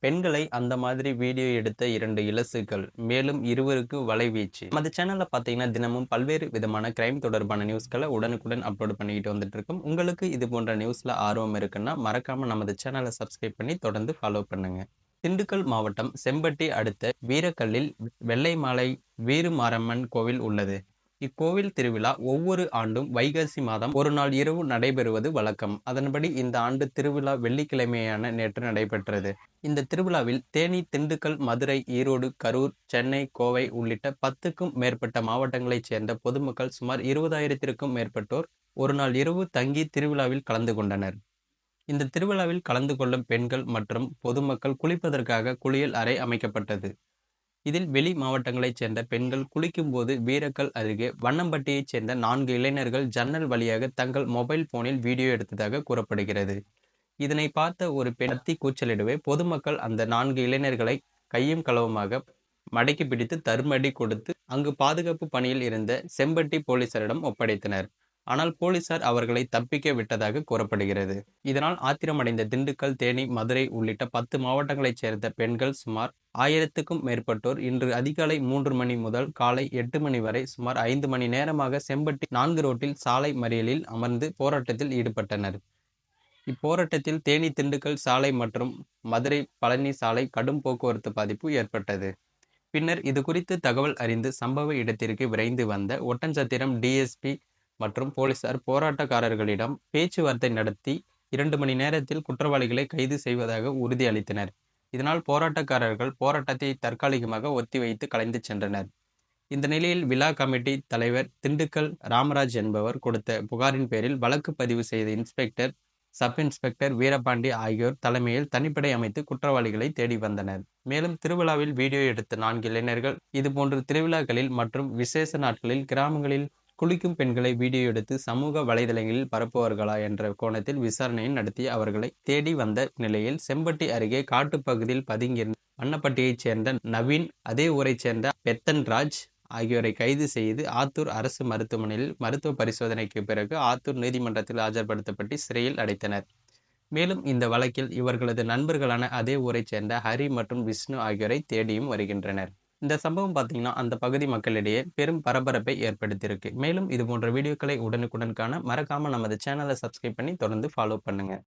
பெண்களை அந்த மாதிரி வீடியோ எடுத்த 2 இளசுகள். மேலும் இருவருக்கு வலைவீச்சு. நமது சேனல்ல பார்த்தீங்கன்னா, தினமும் பல்வேறு விதமான கிரைம் தொடர்பான நியூஸ்கள உடனுக்குடன் அப்லோட் பண்ணிக்கிட்டு வந்துட்டு இருக்கோம். உங்களுக்கு இது போன்ற நியூஸ்ல ஆர்வம் இருக்குன்னா, மறக்காம நமது சேனல சப்ஸ்கிரைப் பண்ணி தொடர்ந்து ஃபாலோ பண்ணுங்க. திண்டுக்கல் மாவட்டம் செம்பட்டி அடுத்த வீரக்கல்லில் வெள்ளை மாலை வீறுமாரம்மன் கோவில் உள்ளது. இக்கோவில் திருவிழா ஒவ்வொரு ஆண்டும் வைகாசி மாதம் ஒரு நாள் இரவு நடைபெறுவது வழக்கம். அதன்படி இந்த ஆண்டு திருவிழா வெள்ளிக்கிழமையான நேற்று நடைபெற்றது. இந்த திருவிழாவில் தேனி, திண்டுக்கல், மதுரை, ஈரோடு, கரூர், சென்னை, கோவை உள்ளிட்ட 10க்கும் மேற்பட்ட மாவட்டங்களைச் சேர்ந்த பொதுமக்கள் சுமார் 20,000த்திற்கும் மேற்பட்டோர் ஒரு நாள் இரவு தங்கி திருவிழாவில் கலந்து கொண்டனர். இந்த திருவிழாவில் கலந்து கொள்ளும் பெண்கள் மற்றும் பொதுமக்கள் குளிப்பதற்காக குளியல் அறை அமைக்கப்பட்டது. இதில் வெளி மாவட்டங்களைச் சேர்ந்த பெண்கள் குளிக்கும்போது வீரக்கல் அருகே வண்ணம்பட்டியைச் சேர்ந்த 4 இளைஞர்கள் ஜன்னல் வழியாக தங்கள் மொபைல் போனில் வீடியோ எடுத்ததாக கூறப்படுகிறது. இதனை பார்த்த ஒரு பெண் கத்தி கூச்சலிடவே பொதுமக்கள் அந்த 4 இளைஞர்களை கையும் களவுமாக மடக்கி பிடித்து தர்மடி கொடுத்து அங்கு பாதுகாப்பு பணியில் இருந்த செம்பட்டி போலீசாரிடம் ஒப்படைத்தனர். ஆனால் போலீசார் அவர்களை தப்பிக்க விட்டதாக கூறப்படுகிறது. இதனால் ஆத்திரமடைந்த திண்டுக்கல், தேனி, மதுரை உள்ளிட்ட 10 மாவட்டங்களைச் சேர்ந்த பெண்கள் சுமார் 1000க்கும் மேற்பட்டோர் இன்று அதிகாலை 3 மணி முதல் காலை 8 மணி வரை சுமார் 5 மணி நேரமாக செம்பட்டி 4 ரோட்டில் சாலை மறியலில் அமர்ந்து போராட்டத்தில் ஈடுபட்டனர். இப்போராட்டத்தில் தேனி, திண்டுக்கல் சாலை மற்றும் மதுரை, பழனி சாலை கடும் போக்குவரத்து பாதிப்பு ஏற்பட்டது. பின்னர் இது குறித்து தகவல் அறிந்து சம்பவ இடத்திற்கு விரைந்து வந்த ஒட்டன்சத்திரம் டிஎஸ்பி மற்றும் போலீசார் போராட்டக்காரர்களிடம் பேச்சுவார்த்தை நடத்தி 2 மணி நேரத்தில் குற்றவாளிகளை கைது செய்வதாக உறுதியளித்தனர். இதனால் போராட்டக்காரர்கள் போராட்டத்தை தற்காலிகமாக ஒத்திவைத்து கலைந்து சென்றனர். இந்த நிலையில் விழா கமிட்டி தலைவர் திண்டுக்கல் ராமராஜ் என்பவர் கொடுத்த புகாரின் பேரில் வழக்கு பதிவு செய்த இன்ஸ்பெக்டர், சப் இன்ஸ்பெக்டர் வீரபாண்டி ஆகியோர் தலைமையில் தனிப்படை அமைத்து குற்றவாளிகளை தேடி வந்தனர். மேலும் திருவிழாவில் வீடியோ எடுத்த 4 இளைஞர்கள் இதுபோன்று திருவிழாக்களில் மற்றும் விசேஷ நாட்களில் கிராமங்களில் குளிக்கும் பெண்களை வீடியோ எடுத்து சமூக வலைதளங்களில் பரப்புவார்களா என்ற கோணத்தில் விசாரணையை நடத்தி அவர்களை தேடி வந்த நிலையில் செம்பட்டி அருகே காட்டுப்பகுதியில் பதுங்கியிருந்த வண்ணப்பட்டியைச் சேர்ந்த நவீன், அதே ஊரைச் சேர்ந்த பெத்தன்ராஜ் ஆகியோரை கைது செய்து ஆத்தூர் அரசு மருத்துவமனையில் மருத்துவ பரிசோதனைக்கு பிறகு ஆத்தூர் நீதிமன்றத்தில் ஆஜர்படுத்தப்பட்டு சிறையில் அடைத்தனர். மேலும் இந்த வழக்கில் இவர்களது நண்பர்களான அதே ஊரைச் சேர்ந்த ஹரி மற்றும் விஷ்ணு ஆகியோரை தேடியும் வருகின்றனர். இந்த சம்பவம் பார்த்தீங்கன்னா அந்த பகுதி மக்களிடையே பெரும் பரபரப்பை ஏற்படுத்தியிருக்கு. மேலும் இது போன்ற வீடியோக்களை உடனுக்குடன் காண மறக்காம நமது சேனலை சப்ஸ்கிரைப் பண்ணி தொடர்ந்து ஃபாலோ பண்ணுங்க.